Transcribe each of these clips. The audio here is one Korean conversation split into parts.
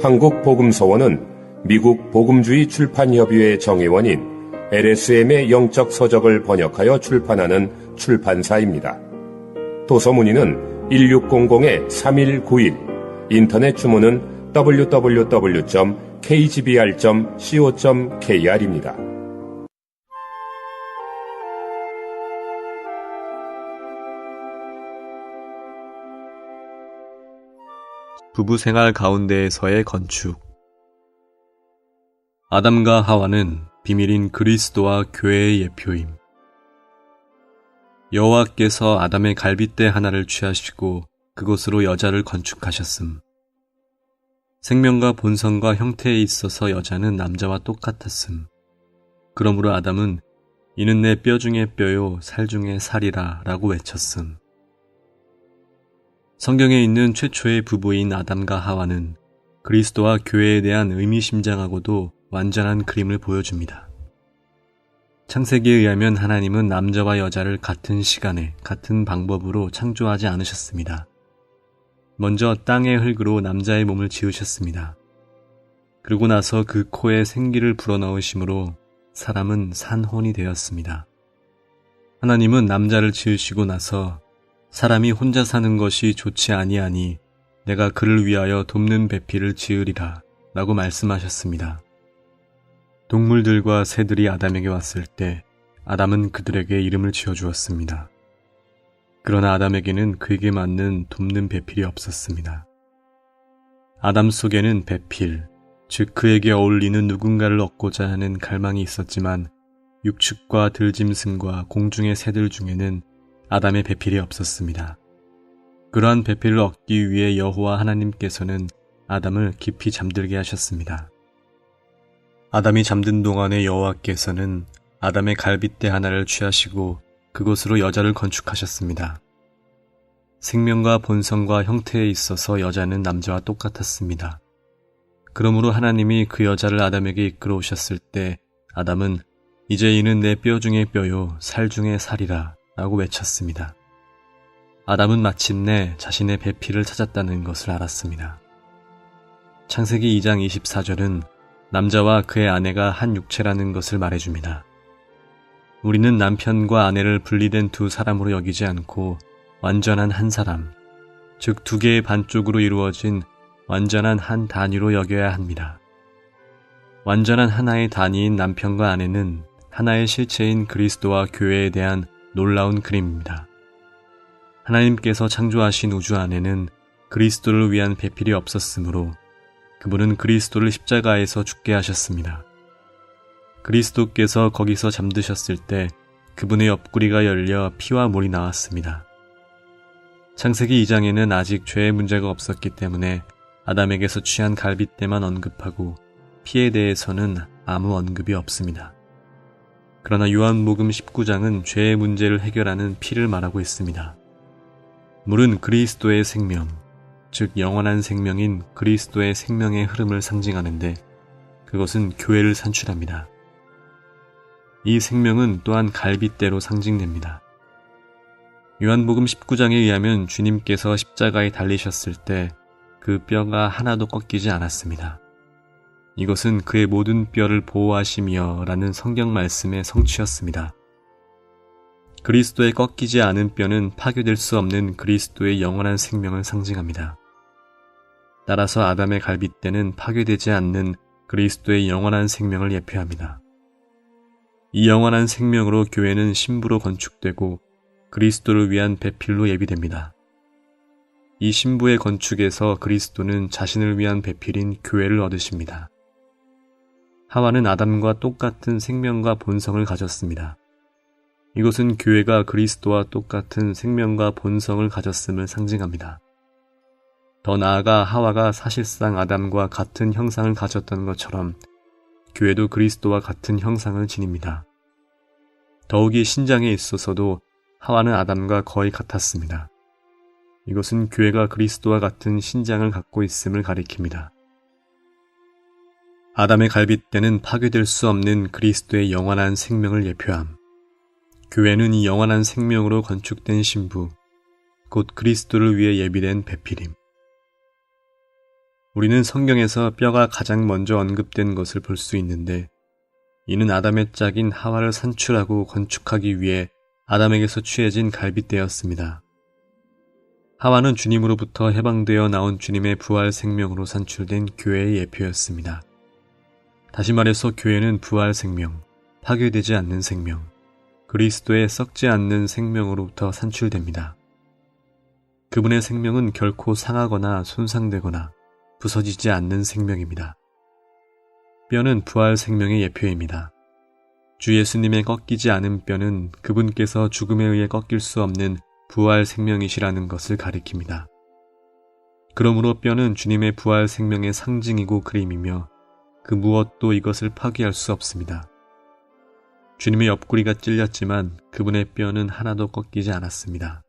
한국복음서원은 미국 복음주의 출판협의회 정회원인 LSM의 영적 서적을 번역하여 출판하는 출판사입니다. 도서 문의는 1600-3191, 인터넷 주문은 www.kgbr.co.kr입니다. 부부생활 가운데에서의 건축. 아담과 하와는 비밀인 그리스도와 교회의 예표임. 여호와께서 아담의 갈빗대 하나를 취하시고 그곳으로 여자를 건축하셨음. 생명과 본성과 형태에 있어서 여자는 남자와 똑같았음. 그러므로 아담은 이는 내 뼈 중에 뼈요 살 중에 살이라 라고 외쳤음. 성경에 있는 최초의 부부인 아담과 하와는 그리스도와 교회에 대한 의미심장하고도 완전한 그림을 보여줍니다. 창세기에 의하면 하나님은 남자와 여자를 같은 시간에 같은 방법으로 창조하지 않으셨습니다. 먼저 땅의 흙으로 남자의 몸을 지으셨습니다. 그러고 나서 그 코에 생기를 불어넣으심으로 사람은 산혼이 되었습니다. 하나님은 남자를 지으시고 나서 사람이 혼자 사는 것이 좋지 아니하니 내가 그를 위하여 돕는 배필을 지으리라 라고 말씀하셨습니다. 동물들과 새들이 아담에게 왔을 때 아담은 그들에게 이름을 지어주었습니다. 그러나 아담에게는 그에게 맞는 돕는 배필이 없었습니다. 아담 속에는 배필, 즉 그에게 어울리는 누군가를 얻고자 하는 갈망이 있었지만 육축과 들짐승과 공중의 새들 중에는 아담의 배필이 없었습니다. 그러한 배필을 얻기 위해 여호와 하나님께서는 아담을 깊이 잠들게 하셨습니다. 아담이 잠든 동안에 여호와께서는 아담의 갈빗대 하나를 취하시고 그곳으로 여자를 건축하셨습니다. 생명과 본성과 형태에 있어서 여자는 남자와 똑같았습니다. 그러므로 하나님이 그 여자를 아담에게 이끌어 오셨을 때 아담은 이제 이는 내 뼈 중에 뼈요 살 중에 살이라 라고 외쳤습니다. 아담은 마침내 자신의 배필을 찾았다는 것을 알았습니다. 창세기 2장 24절은 남자와 그의 아내가 한 육체라는 것을 말해줍니다. 우리는 남편과 아내를 분리된 두 사람으로 여기지 않고 완전한 한 사람, 즉 두 개의 반쪽으로 이루어진 완전한 한 단위로 여겨야 합니다. 완전한 하나의 단위인 남편과 아내는 하나의 실체인 그리스도와 교회에 대한 놀라운 그림입니다. 하나님께서 창조하신 우주 안에는 그리스도를 위한 배필이 없었으므로 그분은 그리스도를 십자가에서 죽게 하셨습니다. 그리스도께서 거기서 잠드셨을 때 그분의 옆구리가 열려 피와 물이 나왔습니다. 창세기 2장에는 아직 죄의 문제가 없었기 때문에 아담에게서 취한 갈빗대만 언급하고 피에 대해서는 아무 언급이 없습니다. 그러나 요한복음 19장은 죄의 문제를 해결하는 피를 말하고 있습니다. 물은 그리스도의 생명, 즉 영원한 생명인 그리스도의 생명의 흐름을 상징하는데 그것은 교회를 산출합니다. 이 생명은 또한 갈빗대로 상징됩니다. 요한복음 19장에 의하면 주님께서 십자가에 달리셨을 때 그 뼈가 하나도 꺾이지 않았습니다. 이것은 그의 모든 뼈를 보호하시며 라는 성경 말씀의 성취였습니다. 그리스도의 꺾이지 않은 뼈는 파괴될 수 없는 그리스도의 영원한 생명을 상징합니다. 따라서 아담의 갈빗대는 파괴되지 않는 그리스도의 영원한 생명을 예표합니다. 이 영원한 생명으로 교회는 신부로 건축되고 그리스도를 위한 배필로 예비됩니다. 이 신부의 건축에서 그리스도는 자신을 위한 배필인 교회를 얻으십니다. 하와는 아담과 똑같은 생명과 본성을 가졌습니다. 이것은 교회가 그리스도와 똑같은 생명과 본성을 가졌음을 상징합니다. 더 나아가 하와가 사실상 아담과 같은 형상을 가졌던 것처럼 교회도 그리스도와 같은 형상을 지닙니다. 더욱이 신장에 있어서도 하와는 아담과 거의 같았습니다. 이것은 교회가 그리스도와 같은 신장을 갖고 있음을 가리킵니다. 아담의 갈빗대는 파괴될 수 없는 그리스도의 영원한 생명을 예표함. 교회는 이 영원한 생명으로 건축된 신부, 곧 그리스도를 위해 예비된 배필임. 우리는 성경에서 뼈가 가장 먼저 언급된 것을 볼 수 있는데 이는 아담의 짝인 하와를 산출하고 건축하기 위해 아담에게서 취해진 갈빗대였습니다. 하와는 주님으로부터 해방되어 나온 주님의 부활 생명으로 산출된 교회의 예표였습니다. 다시 말해서 교회는 부활 생명, 파괴되지 않는 생명, 그리스도의 썩지 않는 생명으로부터 산출됩니다. 그분의 생명은 결코 상하거나 손상되거나 부서지지 않는 생명입니다. 뼈는 부활 생명의 예표입니다. 주 예수님의 꺾이지 않은 뼈는 그분께서 죽음에 의해 꺾일 수 없는 부활 생명이시라는 것을 가리킵니다. 그러므로 뼈는 주님의 부활 생명의 상징이고 그림이며 그 무엇도 이것을 파괴할 수 없습니다. 주님의 옆구리가 찔렸지만 그분의 뼈는 하나도 꺾이지 않았습니다.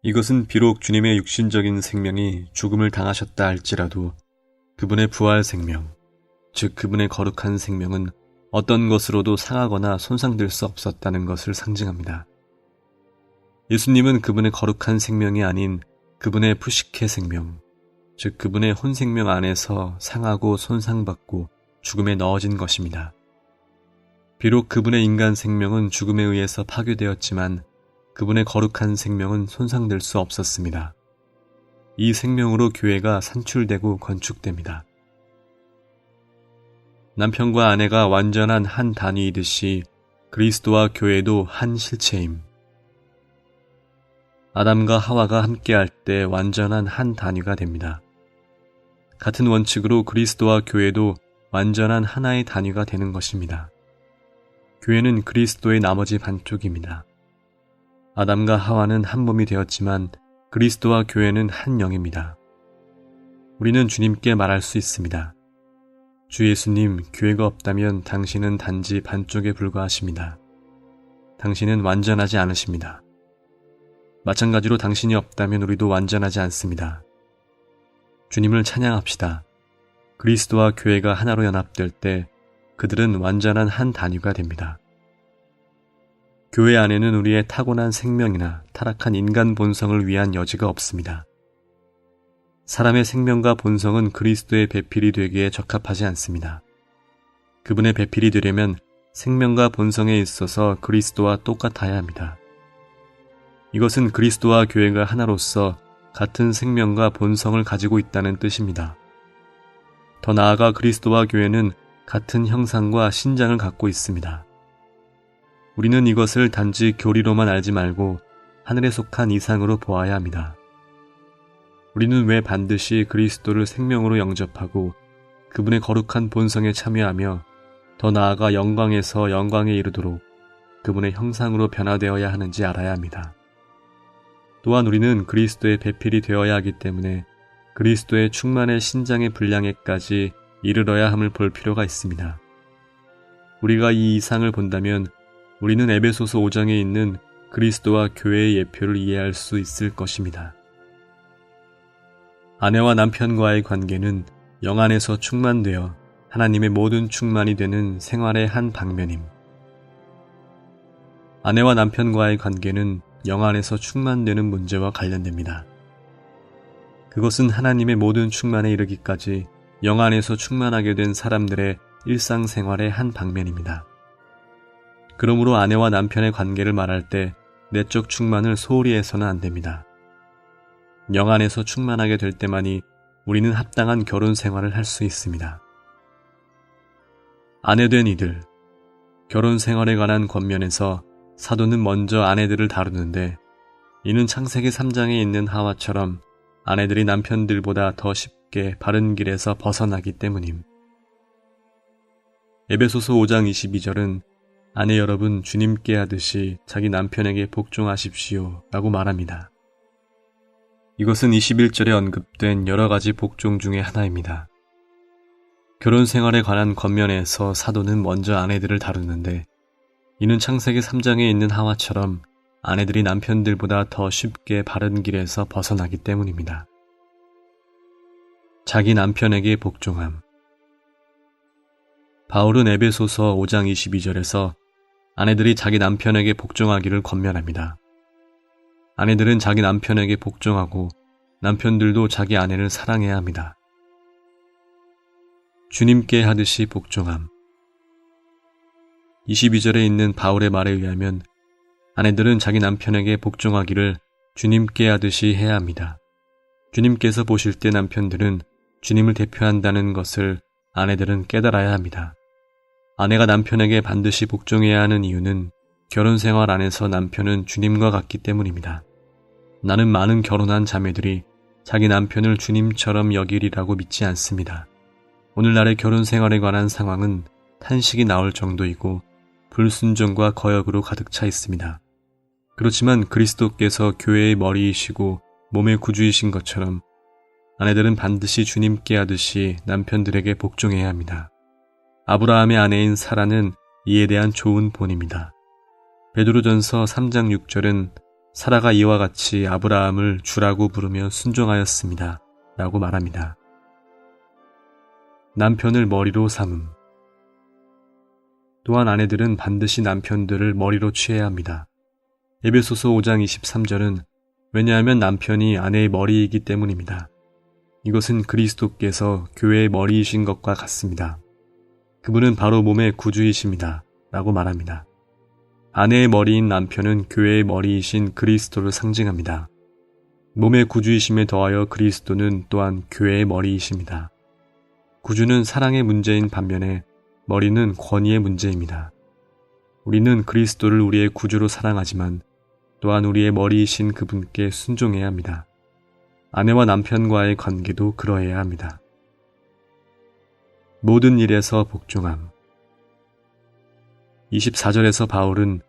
이것은 비록 주님의 육신적인 생명이 죽음을 당하셨다 할지라도 그분의 부활 생명, 즉 그분의 거룩한 생명은 어떤 것으로도 상하거나 손상될 수 없었다는 것을 상징합니다. 예수님은 그분의 거룩한 생명이 아닌 그분의 푸시케 생명, 즉 그분의 혼 생명 안에서 상하고 손상받고 죽음에 넣어진 것입니다. 비록 그분의 인간 생명은 죽음에 의해서 파괴되었지만 그분의 거룩한 생명은 손상될 수 없었습니다. 이 생명으로 교회가 산출되고 건축됩니다. 남편과 아내가 완전한 한 단위이듯이 그리스도와 교회도 한 실체임. 아담과 하와가 함께할 때 완전한 한 단위가 됩니다. 같은 원칙으로 그리스도와 교회도 완전한 하나의 단위가 되는 것입니다. 교회는 그리스도의 나머지 반쪽입니다. 아담과 하와는 한 몸이 되었지만 그리스도와 교회는 한 영입니다. 우리는 주님께 말할 수 있습니다. 주 예수님, 교회가 없다면 당신은 단지 반쪽에 불과하십니다. 당신은 완전하지 않으십니다. 마찬가지로 당신이 없다면 우리도 완전하지 않습니다. 주님을 찬양합시다. 그리스도와 교회가 하나로 연합될 때 그들은 완전한 한 단위가 됩니다. 교회 안에는 우리의 타고난 생명이나 타락한 인간 본성을 위한 여지가 없습니다. 사람의 생명과 본성은 그리스도의 배필이 되기에 적합하지 않습니다. 그분의 배필이 되려면 생명과 본성에 있어서 그리스도와 똑같아야 합니다. 이것은 그리스도와 교회가 하나로서 같은 생명과 본성을 가지고 있다는 뜻입니다. 더 나아가 그리스도와 교회는 같은 형상과 신장을 갖고 있습니다. 우리는 이것을 단지 교리로만 알지 말고 하늘에 속한 이상으로 보아야 합니다. 우리는 왜 반드시 그리스도를 생명으로 영접하고 그분의 거룩한 본성에 참여하며 더 나아가 영광에서 영광에 이르도록 그분의 형상으로 변화되어야 하는지 알아야 합니다. 또한 우리는 그리스도의 배필이 되어야 하기 때문에 그리스도의 충만의 신장의 분량에까지 이르러야 함을 볼 필요가 있습니다. 우리가 이 이상을 본다면 우리는 에베소서 5장에 있는 그리스도와 교회의 예표를 이해할 수 있을 것입니다. 아내와 남편과의 관계는 영 안에서 충만되어 하나님의 모든 충만이 되는 생활의 한 방면임. 아내와 남편과의 관계는 영 안에서 충만되는 문제와 관련됩니다. 그것은 하나님의 모든 충만에 이르기까지 영 안에서 충만하게 된 사람들의 일상생활의 한 방면입니다. 그러므로 아내와 남편의 관계를 말할 때 내적 충만을 소홀히 해서는 안 됩니다. 영 안에서 충만하게 될 때만이 우리는 합당한 결혼 생활을 할 수 있습니다. 아내된 이들, 결혼 생활에 관한 권면에서 사도는 먼저 아내들을 다루는데 이는 창세기 3장에 있는 하와처럼 아내들이 남편들보다 더 쉽게 바른 길에서 벗어나기 때문임. 에베소서 5장 22절은 아내 여러분 주님께 하듯이 자기 남편에게 복종하십시오 라고 말합니다. 이것은 21절에 언급된 여러 가지 복종 중의 하나입니다. 결혼 생활에 관한 권면에서 사도는 먼저 아내들을 다루는데 이는 창세기 3장에 있는 하와처럼 아내들이 남편들보다 더 쉽게 바른 길에서 벗어나기 때문입니다. 자기 남편에게 복종함. 바울은 에베소서 5장 22절에서 아내들이 자기 남편에게 복종하기를 권면합니다. 아내들은 자기 남편에게 복종하고 남편들도 자기 아내를 사랑해야 합니다. 주님께 하듯이 복종함. 22절에 있는 바울의 말에 의하면 아내들은 자기 남편에게 복종하기를 주님께 하듯이 해야 합니다. 주님께서 보실 때 남편들은 주님을 대표한다는 것을 아내들은 깨달아야 합니다. 아내가 남편에게 반드시 복종해야 하는 이유는 결혼 생활 안에서 남편은 주님과 같기 때문입니다. 나는 많은 결혼한 자매들이 자기 남편을 주님처럼 여기리라고 믿지 않습니다. 오늘날의 결혼 생활에 관한 상황은 탄식이 나올 정도이고 불순종과 거역으로 가득 차 있습니다. 그렇지만 그리스도께서 교회의 머리이시고 몸의 구주이신 것처럼 아내들은 반드시 주님께 하듯이 남편들에게 복종해야 합니다. 아브라함의 아내인 사라는 이에 대한 좋은 본입니다. 베드로전서 3장 6절은 사라가 이와 같이 아브라함을 주라고 부르며 순종하였습니다. 라고 말합니다. 남편을 머리로 삼음. 또한 아내들은 반드시 남편들을 머리로 취해야 합니다. 에베소서 5장 23절은 왜냐하면 남편이 아내의 머리이기 때문입니다. 이것은 그리스도께서 교회의 머리이신 것과 같습니다. 그분은 바로 몸의 구주이십니다. 라고 말합니다. 아내의 머리인 남편은 교회의 머리이신 그리스도를 상징합니다. 몸의 구주이심에 더하여 그리스도는 또한 교회의 머리이십니다. 구주는 사랑의 문제인 반면에 머리는 권위의 문제입니다. 우리는 그리스도를 우리의 구주로 사랑하지만 또한 우리의 머리이신 그분께 순종해야 합니다. 아내와 남편과의 관계도 그러해야 합니다. 모든 일에서 복종함. 24절에서 바울은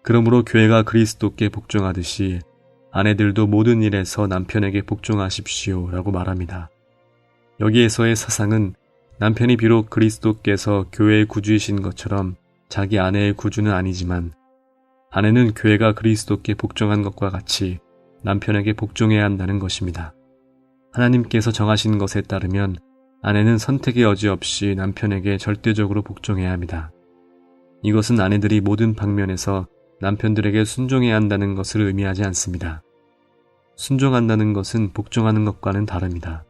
그러므로 교회가 그리스도께 복종하듯이 아내들도 모든 일에서 남편에게 복종하십시오 라고 말합니다. 여기에서의 사상은 남편이 비록 그리스도께서 교회의 구주이신 것처럼 자기 아내의 구주는 아니지만 아내는 교회가 그리스도께 복종한 것과 같이 남편에게 복종해야 한다는 것입니다. 하나님께서 정하신 것에 따르면 아내는 선택의 여지 없이 남편에게 절대적으로 복종해야 합니다. 이것은 아내들이 모든 방면에서 남편들에게 순종해야 한다는 것을 의미하지 않습니다. 순종한다는 것은 복종하는 것과는 다릅니다.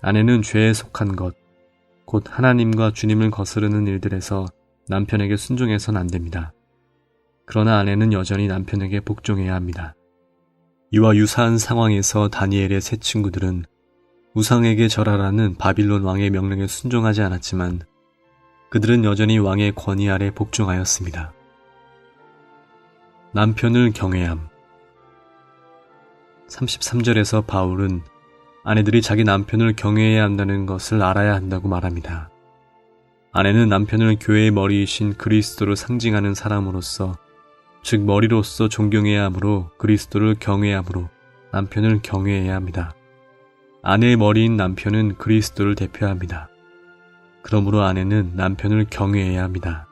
아내는 죄에 속한 것, 곧 하나님과 주님을 거스르는 일들에서 남편에게 순종해서는 안 됩니다. 그러나 아내는 여전히 남편에게 복종해야 합니다. 이와 유사한 상황에서 다니엘의 세 친구들은 우상에게 절하라는 바빌론 왕의 명령에 순종하지 않았지만 그들은 여전히 왕의 권위 아래 복종하였습니다. 남편을 경외함. 33절에서 바울은 아내들이 자기 남편을 경외해야 한다는 것을 알아야 한다고 말합니다. 아내는 남편을 교회의 머리이신 그리스도를 상징하는 사람으로서, 즉 머리로서 존경해야 하므로 그리스도를 경외함으로 남편을 경외해야 합니다. 아내의 머리인 남편은 그리스도를 대표합니다. 그러므로 아내는 남편을 경외해야 합니다.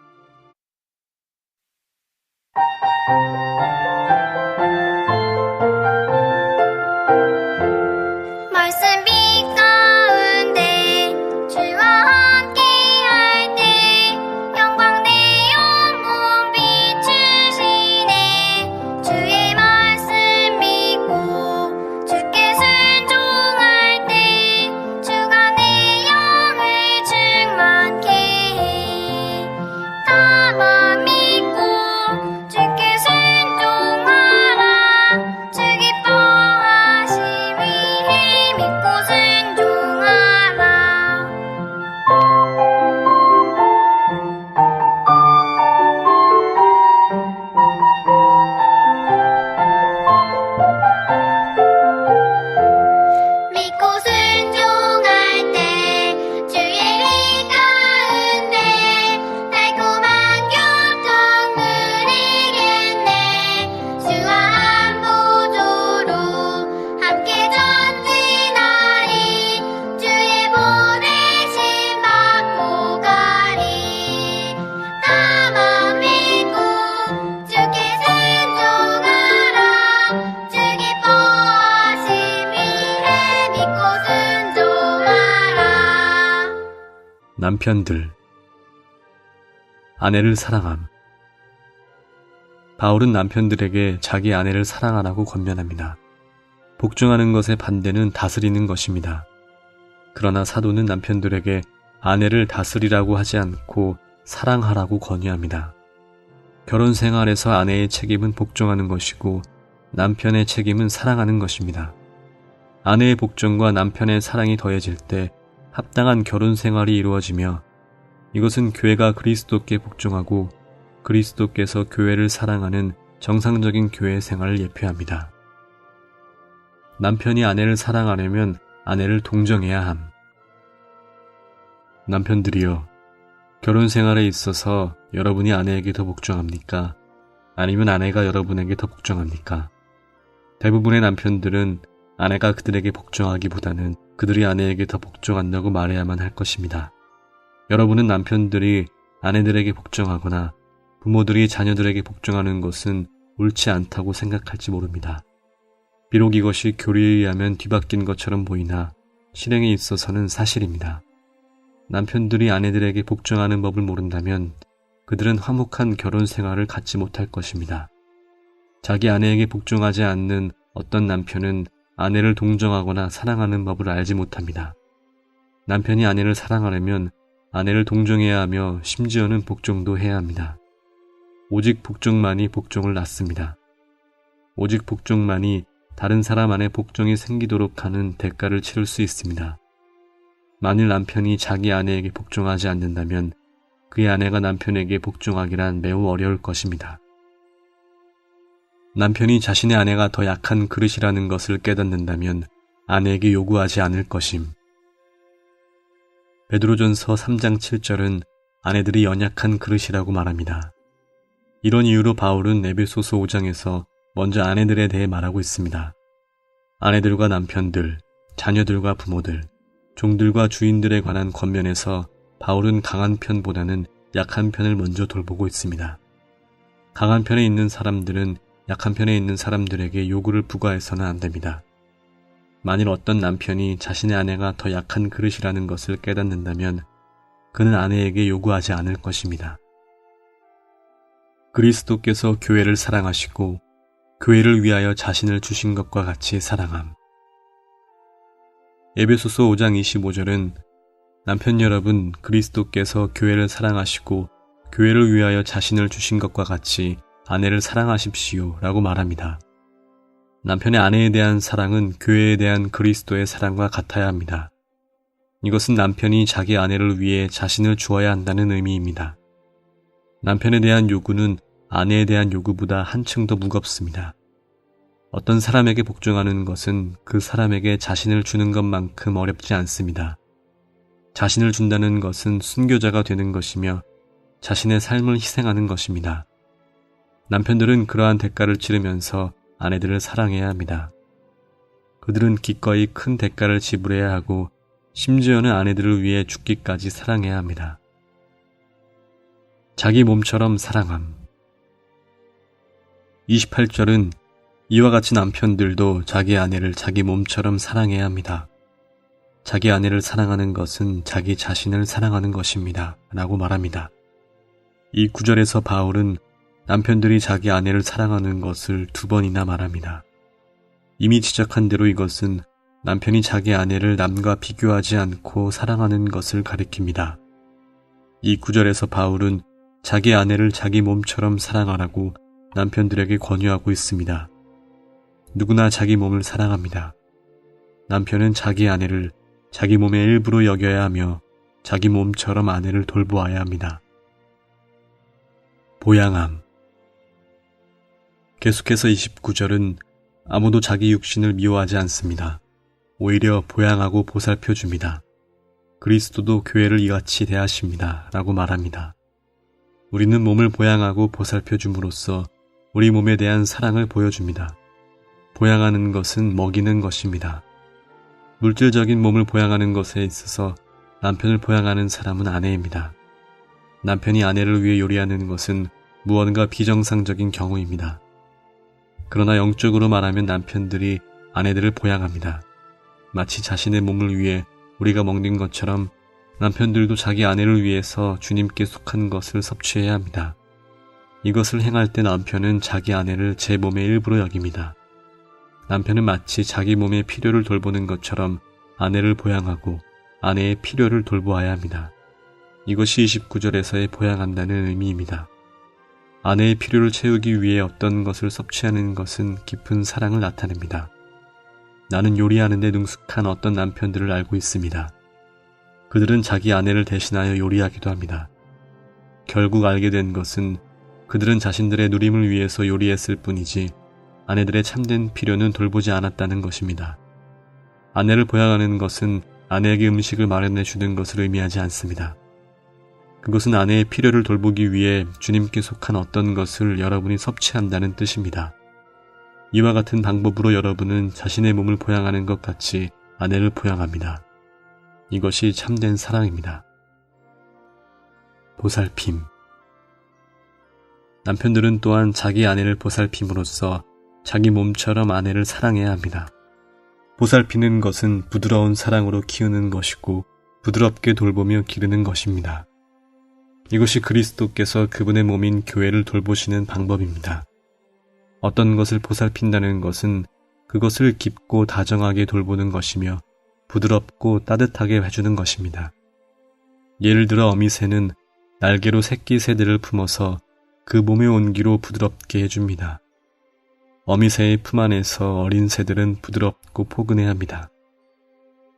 남편들, 아내를 사랑함. 바울은 남편들에게 자기 아내를 사랑하라고 권면합니다. 복종하는 것의 반대는 다스리는 것입니다. 그러나 사도는 남편들에게 아내를 다스리라고 하지 않고 사랑하라고 권유합니다. 결혼 생활에서 아내의 책임은 복종하는 것이고 남편의 책임은 사랑하는 것입니다. 아내의 복종과 남편의 사랑이 더해질 때 합당한 결혼 생활이 이루어지며 이것은 교회가 그리스도께 복종하고 그리스도께서 교회를 사랑하는 정상적인 교회 생활을 예표합니다. 남편이 아내를 사랑하려면 아내를 동정해야 함. 남편들이여, 결혼 생활에 있어서 여러분이 아내에게 더 복종합니까? 아니면 아내가 여러분에게 더 복종합니까? 대부분의 남편들은 아내가 그들에게 복종하기보다는 그들이 아내에게 더 복종한다고 말해야만 할 것입니다. 여러분은 남편들이 아내들에게 복종하거나 부모들이 자녀들에게 복종하는 것은 옳지 않다고 생각할지 모릅니다. 비록 이것이 교리에 의하면 뒤바뀐 것처럼 보이나 실행에 있어서는 사실입니다. 남편들이 아내들에게 복종하는 법을 모른다면 그들은 화목한 결혼 생활을 갖지 못할 것입니다. 자기 아내에게 복종하지 않는 어떤 남편은 아내를 동정하거나 사랑하는 법을 알지 못합니다. 남편이 아내를 사랑하려면 아내를 동정해야 하며 심지어는 복종도 해야 합니다. 오직 복종만이 복종을 낳습니다. 오직 복종만이 다른 사람 안에 복종이 생기도록 하는 대가를 치를 수 있습니다. 만일 남편이 자기 아내에게 복종하지 않는다면 그의 아내가 남편에게 복종하기란 매우 어려울 것입니다. 남편이 자신의 아내가 더 약한 그릇이라는 것을 깨닫는다면 아내에게 요구하지 않을 것임. 베드로전서 3장 7절은 아내들이 연약한 그릇이라고 말합니다. 이런 이유로 바울은 에베소서 5장에서 먼저 아내들에 대해 말하고 있습니다. 아내들과 남편들, 자녀들과 부모들, 종들과 주인들에 관한 권면에서 바울은 강한 편보다는 약한 편을 먼저 돌보고 있습니다. 강한 편에 있는 사람들은 약한 편에 있는 사람들에게 요구를 부과해서는 안 됩니다. 만일 어떤 남편이 자신의 아내가 더 약한 그릇이라는 것을 깨닫는다면 그는 아내에게 요구하지 않을 것입니다. 그리스도께서 교회를 사랑하시고 교회를 위하여 자신을 주신 것과 같이 사랑함. 에베소서 5장 25절은 남편 여러분, 그리스도께서 교회를 사랑하시고 교회를 위하여 자신을 주신 것과 같이 아내를 사랑하십시오 라고 말합니다. 남편의 아내에 대한 사랑은 교회에 대한 그리스도의 사랑과 같아야 합니다. 이것은 남편이 자기 아내를 위해 자신을 주어야 한다는 의미입니다. 남편에 대한 요구는 아내에 대한 요구보다 한층 더 무겁습니다. 어떤 사람에게 복종하는 것은 그 사람에게 자신을 주는 것만큼 어렵지 않습니다. 자신을 준다는 것은 순교자가 되는 것이며 자신의 삶을 희생하는 것입니다. 남편들은 그러한 대가를 치르면서 아내들을 사랑해야 합니다. 그들은 기꺼이 큰 대가를 지불해야 하고 심지어는 아내들을 위해 죽기까지 사랑해야 합니다. 자기 몸처럼 사랑함. 28절은 이와 같이 남편들도 자기 아내를 자기 몸처럼 사랑해야 합니다. 자기 아내를 사랑하는 것은 자기 자신을 사랑하는 것입니다. 라고 말합니다. 이 구절에서 바울은 남편들이 자기 아내를 사랑하는 것을 2번이나 말합니다. 이미 지적한 대로 이것은 남편이 자기 아내를 남과 비교하지 않고 사랑하는 것을 가리킵니다. 이 구절에서 바울은 자기 아내를 자기 몸처럼 사랑하라고 남편들에게 권유하고 있습니다. 누구나 자기 몸을 사랑합니다. 남편은 자기 아내를 자기 몸의 일부로 여겨야 하며 자기 몸처럼 아내를 돌보아야 합니다. 보양함. 계속해서 29절은 아무도 자기 육신을 미워하지 않습니다. 오히려 보양하고 보살펴 줍니다. 그리스도도 교회를 이같이 대하십니다. 라고 말합니다. 우리는 몸을 보양하고 보살펴 줌으로써 우리 몸에 대한 사랑을 보여줍니다. 보양하는 것은 먹이는 것입니다. 물질적인 몸을 보양하는 것에 있어서 남편을 보양하는 사람은 아내입니다. 남편이 아내를 위해 요리하는 것은 무언가 비정상적인 경우입니다. 그러나 영적으로 말하면 남편들이 아내들을 보양합니다. 마치 자신의 몸을 위해 우리가 먹는 것처럼 남편들도 자기 아내를 위해서 주님께 속한 것을 섭취해야 합니다. 이것을 행할 때 남편은 자기 아내를 제 몸의 일부로 여깁니다. 남편은 마치 자기 몸의 필요를 돌보는 것처럼 아내를 보양하고 아내의 필요를 돌보아야 합니다. 이것이 29절에서의 보양한다는 의미입니다. 아내의 필요를 채우기 위해 어떤 것을 섭취하는 것은 깊은 사랑을 나타냅니다. 나는 요리하는 데 능숙한 어떤 남편들을 알고 있습니다. 그들은 자기 아내를 대신하여 요리하기도 합니다. 결국 알게 된 것은 그들은 자신들의 누림을 위해서 요리했을 뿐이지 아내들의 참된 필요는 돌보지 않았다는 것입니다. 아내를 보양하는 것은 아내에게 음식을 마련해 주는 것을 의미하지 않습니다. 그것은 아내의 필요를 돌보기 위해 주님께 속한 어떤 것을 여러분이 섭취한다는 뜻입니다. 이와 같은 방법으로 여러분은 자신의 몸을 보양하는 것 같이 아내를 보양합니다. 이것이 참된 사랑입니다. 보살핌. 남편들은 또한 자기 아내를 보살핌으로써 자기 몸처럼 아내를 사랑해야 합니다. 보살피는 것은 부드러운 사랑으로 키우는 것이고 부드럽게 돌보며 기르는 것입니다. 이것이 그리스도께서 그분의 몸인 교회를 돌보시는 방법입니다. 어떤 것을 보살핀다는 것은 그것을 깊고 다정하게 돌보는 것이며 부드럽고 따뜻하게 해주는 것입니다. 예를 들어 어미새는 날개로 새끼 새들을 품어서 그 몸의 온기로 부드럽게 해줍니다. 어미새의 품 안에서 어린 새들은 부드럽고 포근해합니다.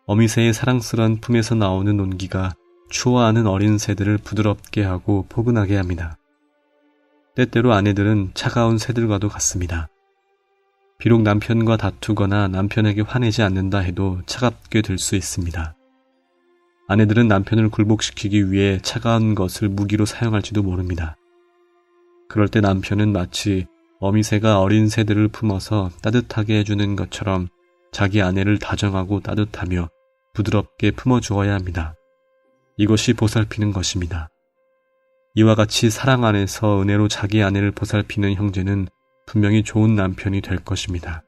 어미새의 사랑스러운 품에서 나오는 온기가 추워하는 어린 새들을 부드럽게 하고 포근하게 합니다. 때때로 아내들은 차가운 새들과도 같습니다. 비록 남편과 다투거나 남편에게 화내지 않는다 해도 차갑게 될 수 있습니다. 아내들은 남편을 굴복시키기 위해 차가운 것을 무기로 사용할지도 모릅니다. 그럴 때 남편은 마치 어미새가 어린 새들을 품어서 따뜻하게 해주는 것처럼 자기 아내를 다정하고 따뜻하며 부드럽게 품어주어야 합니다. 이것이 보살피는 것입니다. 이와 같이 사랑 안에서 은혜로 자기 아내를 보살피는 형제는 분명히 좋은 남편이 될 것입니다.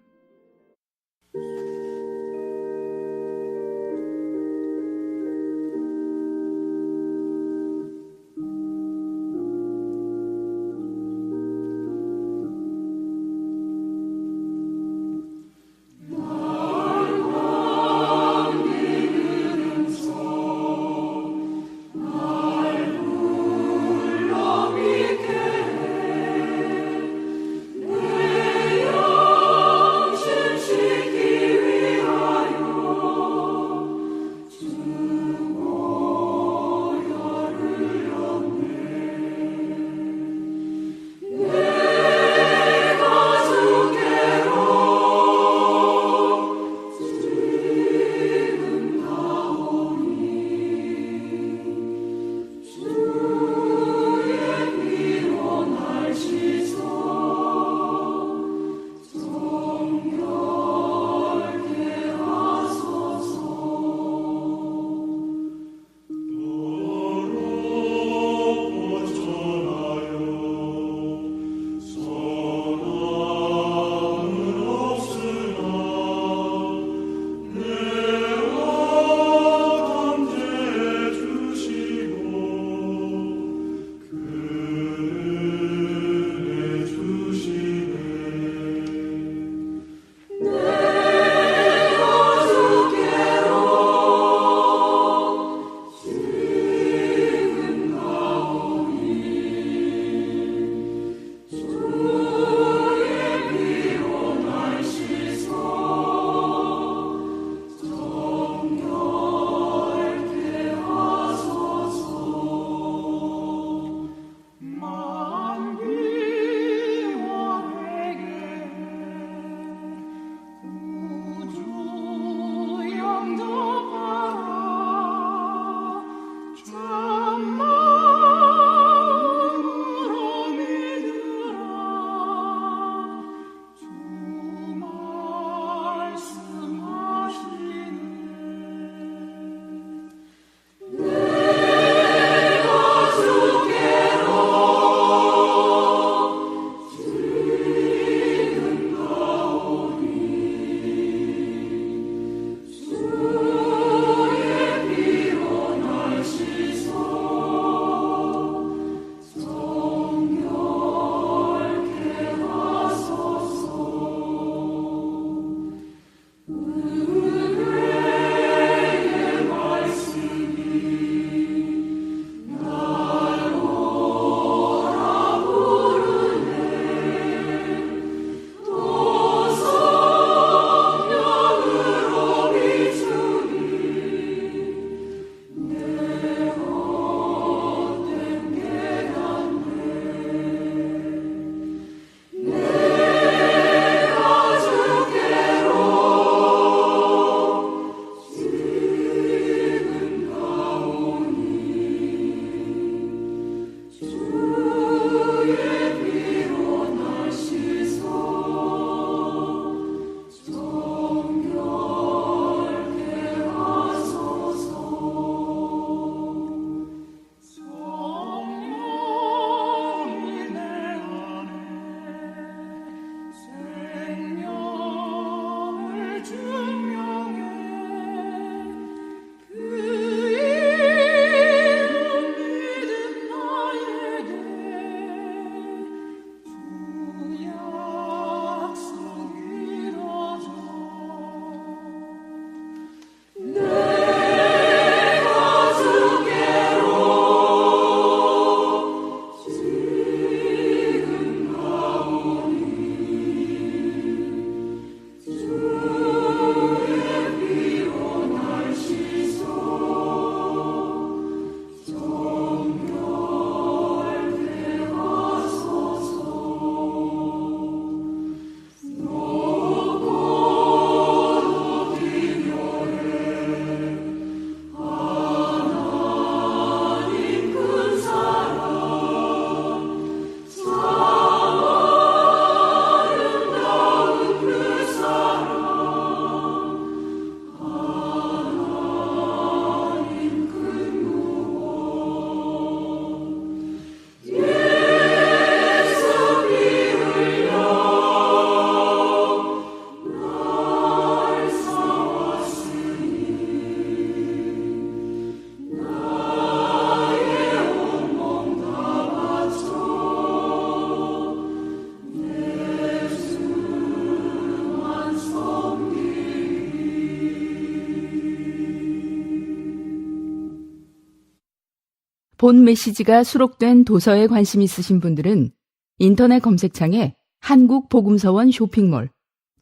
본 메시지가 수록된 도서에 관심 있으신 분들은 인터넷 검색창에 한국복음서원 쇼핑몰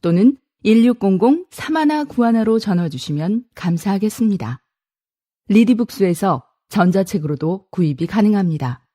또는 1600-3191로 전화 주시면 감사하겠습니다. 리디북스에서 전자책으로도 구입이 가능합니다.